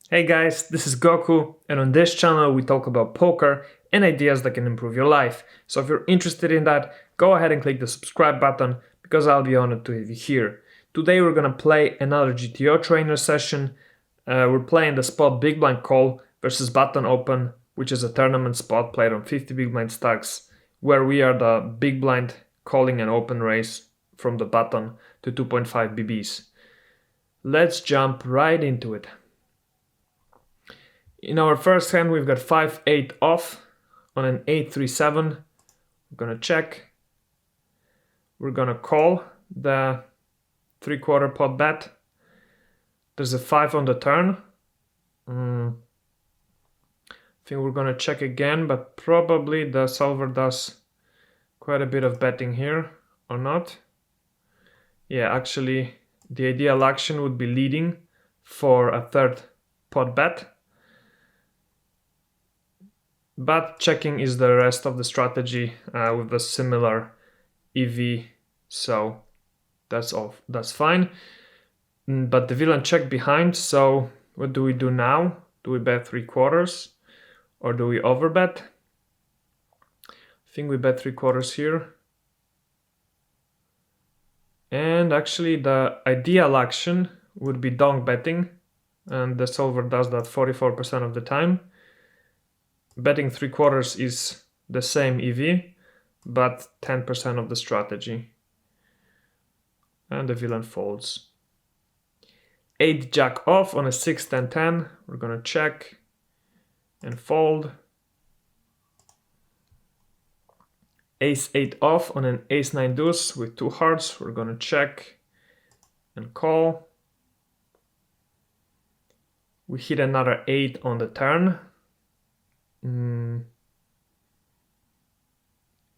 Hey guys, this is Goku, and on this channel we talk about poker and ideas that can improve your life. So if you're interested in that, go ahead and click the subscribe button because I'll be honored to have you here. Today we're gonna play another GTO trainer session. We're playing the spot big blind call versus button open, which is a tournament spot played on 50 big blind stacks, where we are the big blind calling an open raise from the button to 2.5 BBs. Let's jump right into it. In our first hand, we've got 5-8 off on an 8-3-7. We're gonna check. We're gonna call the 3/4 pot bet. There's a 5 on the turn. I think we're gonna check again, but probably the solver does quite a bit of betting here, or not. Yeah, actually, the ideal action would be leading for a third pot bet. But checking is the rest of the strategy with a similar EV, so that's fine. But the villain checked behind, so what do we do now? Do we bet 3/4 or do we overbet? I think we bet 3/4 here. And actually the ideal action would be donk betting, and the solver does that 44% of the time. Betting 3/4 is the same EV, but 10% of the strategy. And the villain folds. 8 jack off on a 6-10-10. We're gonna check and fold. Ace 8 off on an ace 9 deuce with 2 hearts. We're gonna check and call. We hit another 8 on the turn.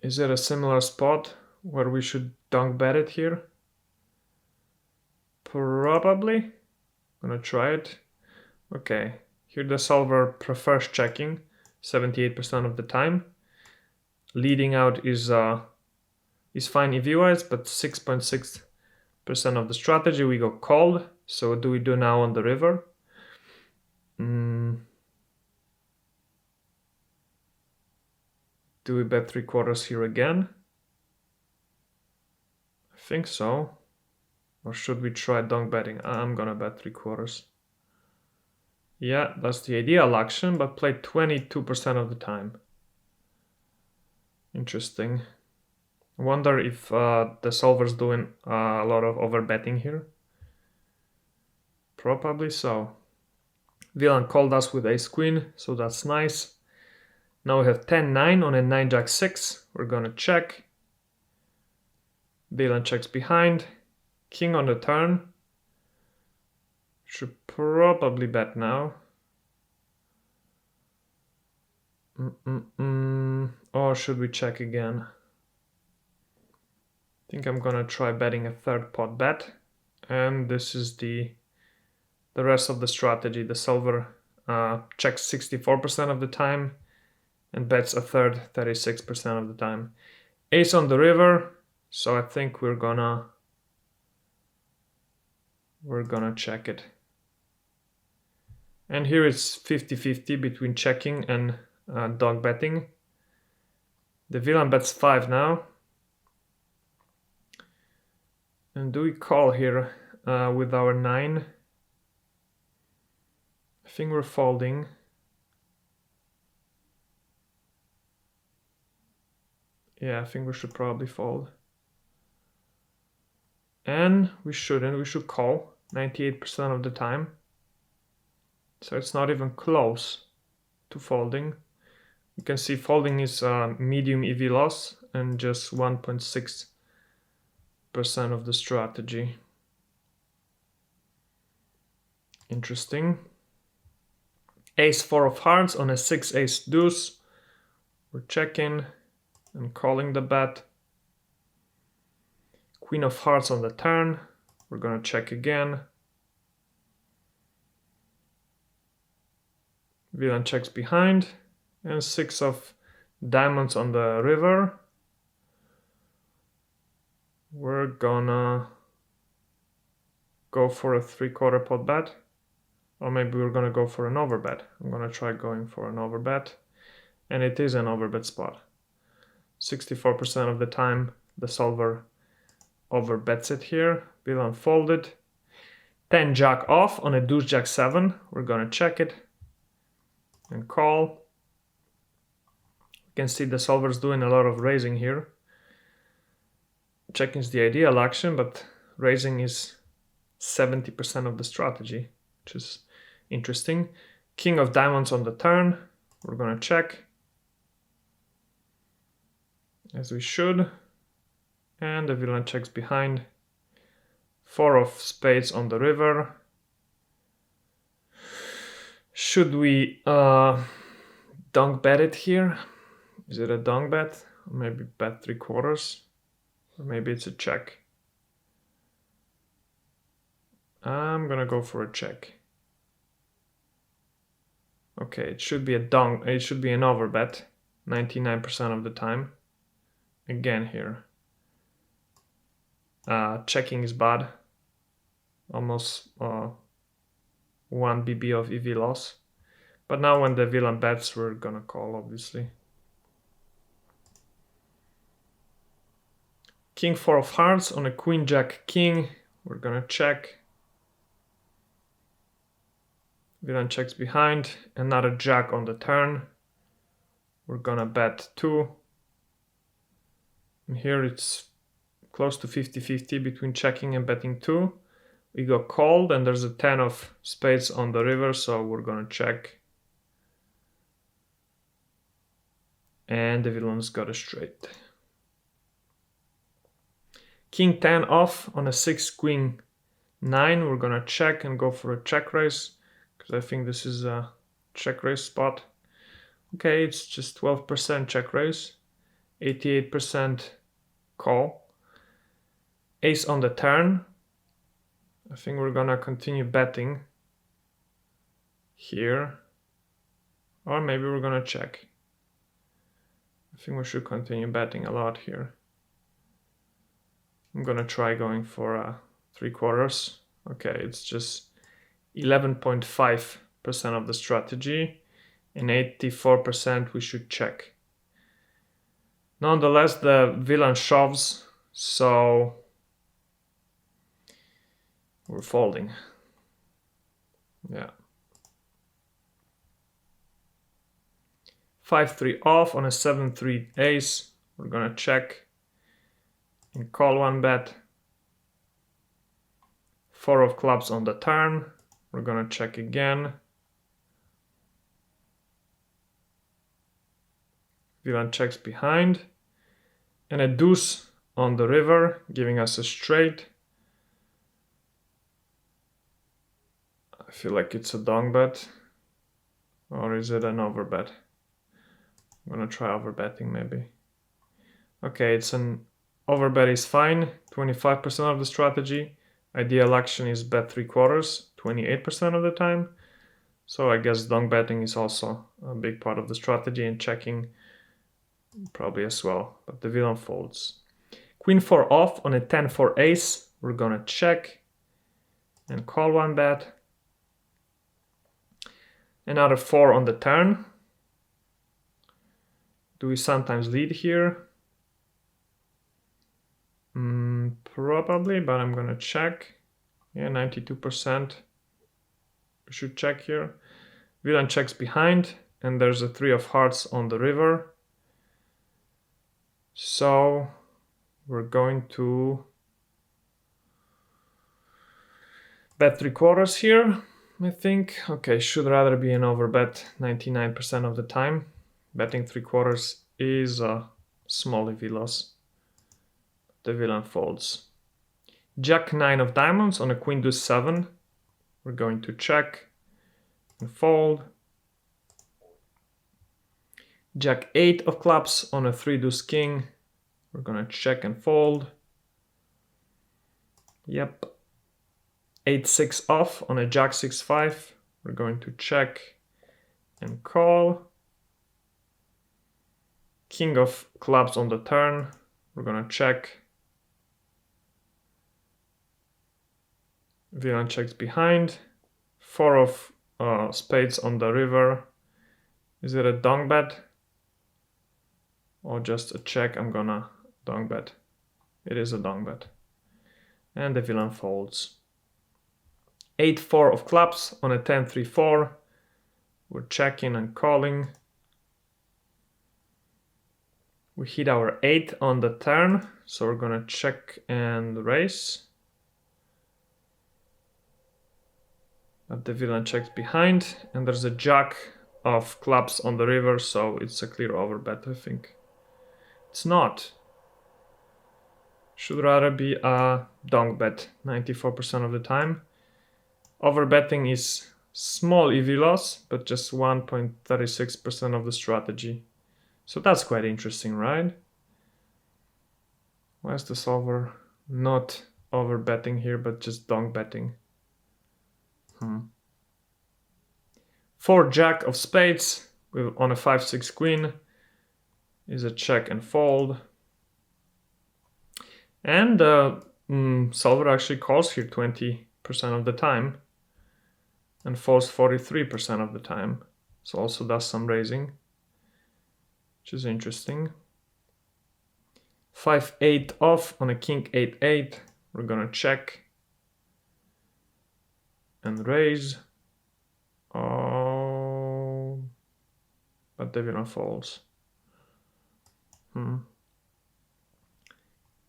Is it a similar spot where we should donk bet it here? Probably. I'm gonna try it. Okay, here the solver prefers checking 78% of the time. Leading out is fine EV-wise, but 6.6% of the strategy we go called. So what do we do now on the river? Do we bet 3/4 here again? I think so. Or should we try donk betting? I'm gonna bet 3/4. Yeah, that's the ideal action, but play 22% of the time. Interesting. I wonder if the solver's doing a lot of overbetting here. Probably so. Villain called us with ace queen, so that's nice. Now we have 10-9 on a 9 jack 6. We're gonna check. Villain checks behind. King on the turn. Should probably bet now. Or should we check again? I think I'm gonna try betting a third pot bet. And this is the rest of the strategy. The solver checks 64% of the time and bets a third 36% of the time. Ace on the river, so I think we're gonna check it. And here it's 50-50 between checking and donk betting. The villain bets 5 now. And do we call here with our 9? I think we're folding. Yeah, I think we should probably fold. And we shouldn't, we should call 98% of the time. So it's not even close to folding. You can see folding is medium EV loss and just 1.6% of the strategy. Interesting. Ace 4 of hearts on a 6 ace deuce. We're checking and calling the bet. Queen of hearts on the turn. We're gonna check again. Villain checks behind. And 6 of diamonds on the river. We're gonna go for a 3/4 pot bet. Or maybe we're gonna go for an overbet. I'm gonna try going for an overbet. And it is an overbet spot. 64% of the time the solver overbets it here. Villain folded. 10 jack off on a deuce jack 7. We're gonna check it and call. You can see the solver's doing a lot of raising here. Checking is the ideal action, but raising is 70% of the strategy, which is interesting. King of diamonds on the turn. We're gonna check, as we should. And the villain checks behind. 4 of spades on the river. Should we dunk bet it here? Is it a dunk bet? Or maybe bet 3/4? Or maybe it's a check. I'm gonna go for a check. Okay, it should be a dunk. It should be an overbet 99% of the time. Again here. Checking is bad. Almost 1 BB of EV loss. But now when the villain bets, we're gonna call, obviously. King 4 of hearts on a queen jack king. We're gonna check. Villain checks behind. Another jack on the turn. We're gonna bet 2. And here it's close to 50-50 between checking and betting 2. We got called and there's a 10 of spades on the river, so we're gonna check. And the villain's got a straight. King 10 off on a 6 queen 9. We're gonna check and go for a check raise, because I think this is a check raise spot. Okay, it's just 12% check raise, 88% call. Ace on the turn. I think we're gonna continue betting here, or maybe we're gonna check. I think we should continue betting a lot here. I'm gonna try going for 3/4. Okay, it's just 11.5% of the strategy, and 84% we should check. Nonetheless, the villain shoves, so we're folding. Yeah. 5-3 off on a 7-3 ace. We're gonna check and call 1 bet. 4 of clubs on the turn. We're gonna check again. Villain checks behind. And a deuce on the river, giving us a straight. I feel like it's a dunk bet. Or is it an overbet? I'm gonna try overbetting maybe. Okay, it's an overbet is fine, 25% of the strategy. Ideal action is bet 3/4, 28% of the time. So I guess dunk betting is also a big part of the strategy, and checking probably as well, but the villain folds. Queen 4 off on a 10-4 ace. We're gonna check and call 1 bet. Another 4 on the turn. Do we sometimes lead here? Probably, but I'm gonna check. Yeah, 92%. We should check here. Villain checks behind, and there's a 3 of hearts on the river. So we're going to bet 3/4 here, I think. Okay, should rather be an overbet 99% of the time. Betting 3/4 is a small EV loss. The villain folds. Jack 9 of diamonds on a queen deuce 7. We're going to check and fold. Jack 8 of clubs on a 3 deuce king. We're gonna check and fold. Yep. 8-6 off on a jack 6-5. We're going to check and call. King of clubs on the turn. We're gonna check. Villain checks behind. 4 of spades on the river. Is it a donk bet? Or just a check? I'm gonna donk bet. It is a donk bet. And the villain folds. 8-4 of clubs on a 10-3-4. We're checking and calling. We hit our 8 on the turn, so we're gonna check and raise. But the villain checks behind, and there's a jack of clubs on the river, so it's a clear overbet, I think. It's not. Should rather be a donk bet 94% of the time. Overbetting is small EV loss, but just 1.36% of the strategy. So that's quite interesting, right? Why is the solver not overbetting here, but just donk betting? 4 jack of spades on a 5-6 queen is a check and fold. And solver actually calls here 20% of the time and folds 43% of the time. So also does some raising, which is interesting. 5-8 off on a king 8-8. We're gonna check and raise. Oh, but the villain folds.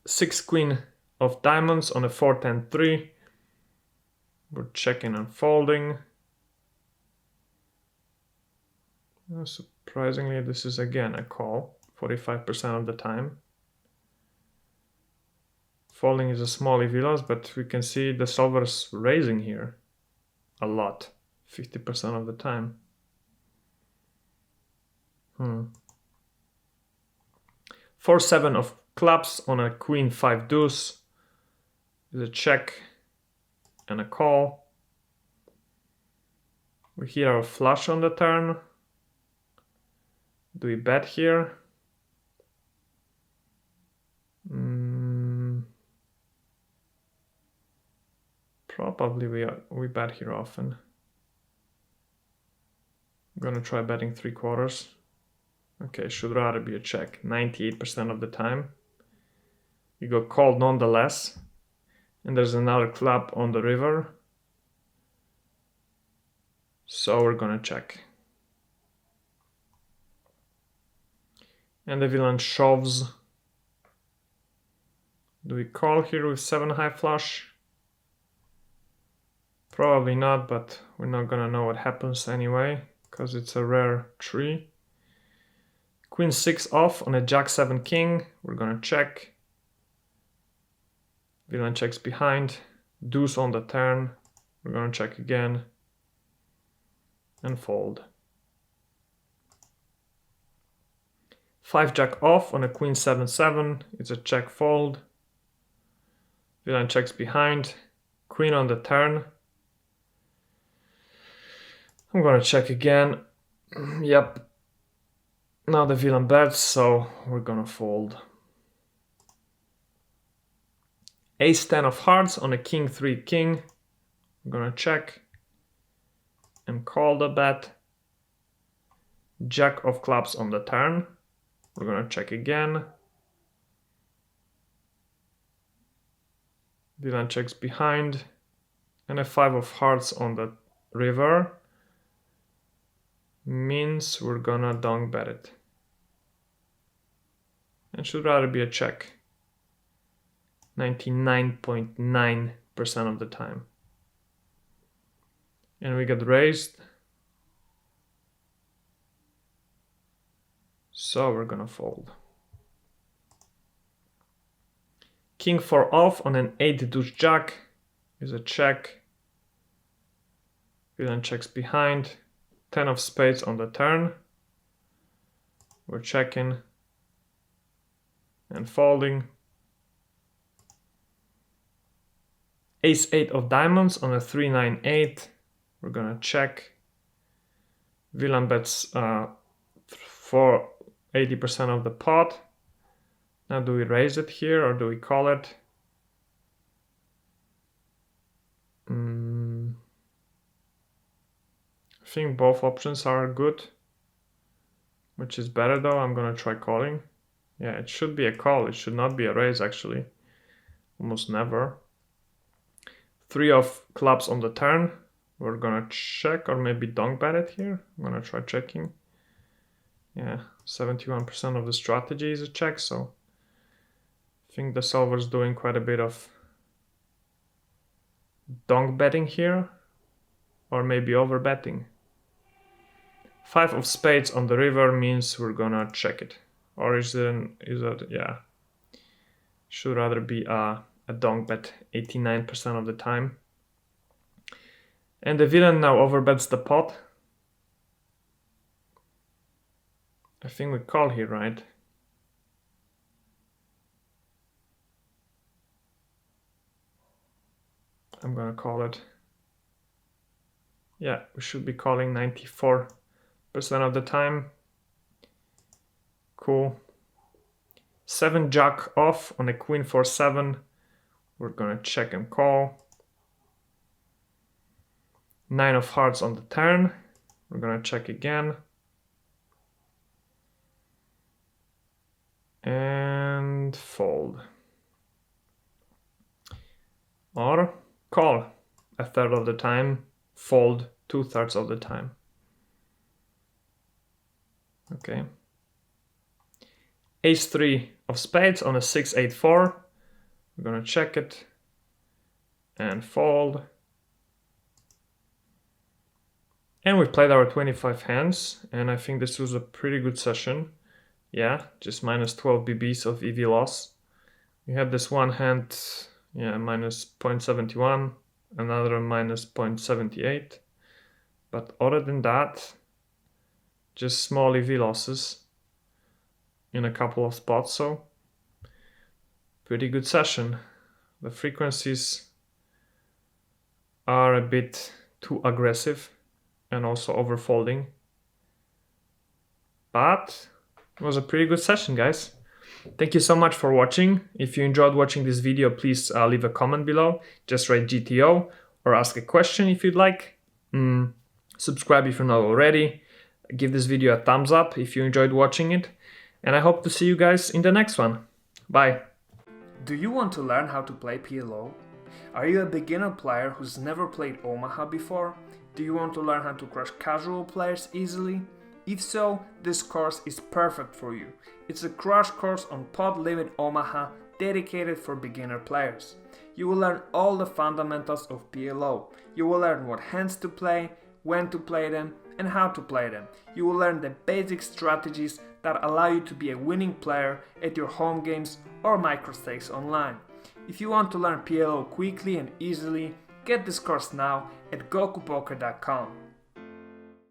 6 queen of diamonds on a 4-10-3. We're checking and folding. Surprisingly, this is again a call, 45% of the time. Folding is a small EV loss, but we can see the solver's raising here a lot, 50% of the time. 4-7 of clubs on a queen 5 deuce is a check and a call. We hit our flush on the turn. Do we bet here? Probably we bet here often. I'm gonna try betting 3/4. Okay, should rather be a check 98% of the time. We got called nonetheless. And there's another club on the river. So we're gonna check. And the villain shoves. Do we call here with 7 high flush? Probably not, but we're not gonna know what happens anyway, because it's a rare tree. Queen 6 off on a jack 7 king. We're gonna check. Villain checks behind. Deuce on the turn. We're gonna check again. And fold. 5 jack off on a queen 7-7. It's a check fold. Villain checks behind. Queen on the turn. I'm gonna check again. Yep. Now the villain bets, so we're gonna fold. Ace 10 of hearts on a king 3 king. I'm gonna check and call the bet. Jack of clubs on the turn. We're gonna check again. Villain checks behind. And a 5 of hearts on the river. Means we're gonna donk bet it. And should rather be a check. 99.9% of the time. And we get raised. So we're gonna fold. King 4 off on an 8 deuce jack is a check. Villain checks behind. 10 of spades on the turn. We're checking and folding. Ace 8 of diamonds on a 3-9-8. We're gonna check. Villain bets for 80% of the pot. Now do we raise it here or do we call it? I think both options are good. Which is better though? I'm gonna try calling. Yeah, it should be a call. It should not be a raise actually. Almost never. 3 of clubs on the turn. We're gonna check or maybe donk bet it here. I'm gonna try checking. Yeah, 71% of the strategy is a check, so I think the solver's doing quite a bit of donk betting here, or maybe over betting. 5 of spades on the river means we're gonna check it. Or is it, yeah. Should rather be a donk bet 89% of the time. And the villain now overbets the pot. I think we call here, right? I'm gonna call it. Yeah, we should be calling 94% of the time. Cool. 7 jack off on a queen 4-7. We're gonna check and call. 9 of hearts on the turn. We're gonna check again. And fold. Or call 1/3 of the time, fold 2/3 of the time. Okay. Ace-3 of spades on a 6-8-4. We're gonna check it and fold. And we played our 25 hands, and I think this was a pretty good session. Yeah, just minus 12 BBs of EV loss. We had this one hand, yeah, minus 0.71, another minus 0.78. But other than that, just small EV losses in a couple of spots, so pretty good session. The frequencies are a bit too aggressive and also overfolding. But it was a pretty good session, guys. Thank you so much for watching. If you enjoyed watching this video, please leave a comment below. Just write GTO or ask a question if you'd like. Subscribe if you're not already. Give this video a thumbs up if you enjoyed watching it. And I hope to see you guys in the next one. Bye. Do you want to learn how to play PLO? Are you a beginner player who's never played Omaha before? Do you want to learn how to crush casual players easily? If so, this course is perfect for you. It's a crash course on Pot Limit Omaha dedicated for beginner players. You will learn all the fundamentals of PLO. You will learn what hands to play, when to play them, and how to play them. You will learn the basic strategies that allow you to be a winning player at your home games or microstakes online. If you want to learn PLO quickly and easily, get this course now at gokupoker.com.